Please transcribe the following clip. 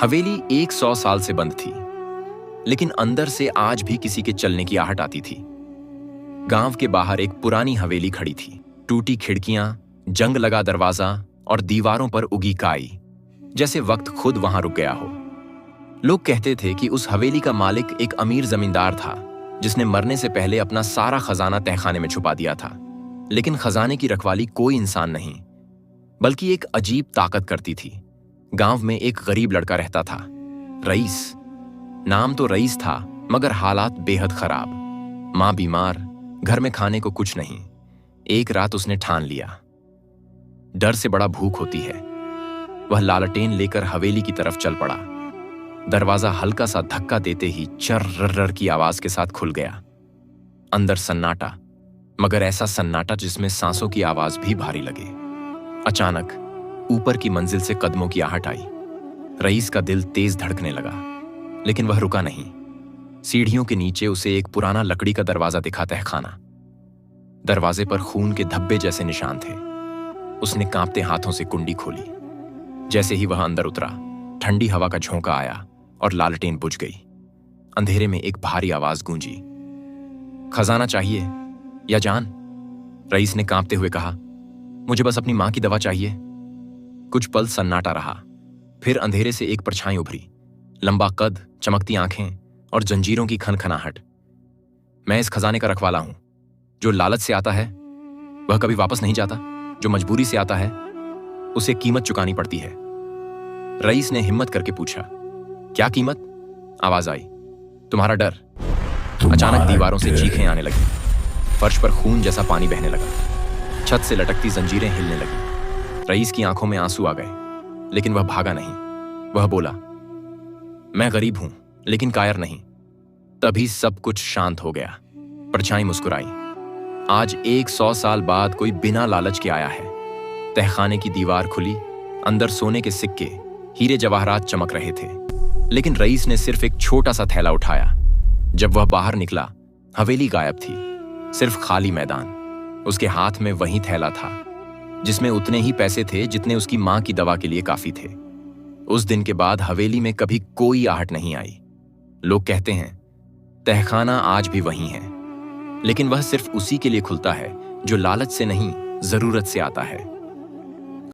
हवेली 100 साल से बंद थी, लेकिन अंदर से आज भी किसी के चलने की आहट आती थी। गांव के बाहर एक पुरानी हवेली खड़ी थी, टूटी खिड़कियां, जंग लगा दरवाजा और दीवारों पर उगी काई, जैसे वक्त खुद वहां रुक गया हो। लोग कहते थे कि उस हवेली का मालिक एक अमीर जमींदार था, जिसने मरने से पहले अपना सारा खजाना तहखाने में छुपा दिया था। लेकिन खजाने की रखवाली कोई इंसान नहीं, बल्कि एक अजीब ताकत करती थी। गांव में एक गरीब लड़का रहता था, रईस। नाम तो रईस था, मगर हालात बेहद खराब। मां बीमार, घर में खाने को कुछ नहीं। एक रात उसने ठान लिया, डर से बड़ा भूख होती है। वह लालटेन लेकर हवेली की तरफ चल पड़ा। दरवाजा हल्का सा धक्का देते ही चर्र की आवाज के साथ खुल गया। अंदर सन्नाटा, मगर ऐसा सन्नाटा जिसमें सांसों की आवाज भी भारी लगे। अचानक ऊपर की मंजिल से कदमों की आहट आई। रईस का दिल तेज धड़कने लगा, लेकिन वह रुका नहीं। सीढ़ियों के नीचे उसे एक पुराना लकड़ी का दरवाजा दिखा, तहखाना। दरवाजे पर खून के धब्बे जैसे निशान थे। उसने कांपते हाथों से कुंडी खोली। जैसे ही वह अंदर उतरा, ठंडी हवा का झोंका आया और लालटेन बुझ गई। अंधेरे में एक भारी आवाज गूंजी, खजाना चाहिए या जान? रईस ने कांपते हुए कहा, मुझे बस अपनी मां की दवा चाहिए। कुछ पल सन्नाटा रहा, फिर अंधेरे से एक परछाई उभरी, लंबा कद, चमकती आंखें और जंजीरों की खनखनाहट। मैं इस खजाने का रखवाला हूं। जो लालच से आता है वह कभी वापस नहीं जाता। जो मजबूरी से आता है उसे कीमत चुकानी पड़ती है। रईस ने हिम्मत करके पूछा, क्या कीमत? आवाज आई, तुम्हारा डर। अचानक दीवारों से चीखें आने लगी। फर्श पर खून जैसा पानी बहने लगा। छत से लटकती जंजीरें हिलने लगी। रईस की आंखों में आंसू आ गए, लेकिन वह भागा नहीं। वह बोला, मैं गरीब हूं, लेकिन कायर नहीं। तभी सब कुछ शांत हो गया। परछाई मुस्कुराई। आज 100 साल बाद कोई बिना लालच के आया है। तहखाने की दीवार खुली। अंदर सोने के सिक्के, हीरे जवाहरात चमक रहे थे। लेकिन रईस ने सिर्फ एक छोटा सा थैला उठाया। जब वह बाहर निकला, हवेली गायब थी, सिर्फ खाली मैदान। उसके हाथ में वही थैला था, जिसमें उतने ही पैसे थे जितने उसकी मां की दवा के लिए काफी थे। उस दिन के बाद हवेली में कभी कोई आहट नहीं आई। लोग कहते हैं तहखाना आज भी वही है, लेकिन वह सिर्फ उसी के लिए खुलता है जो लालच से नहीं, जरूरत से आता है।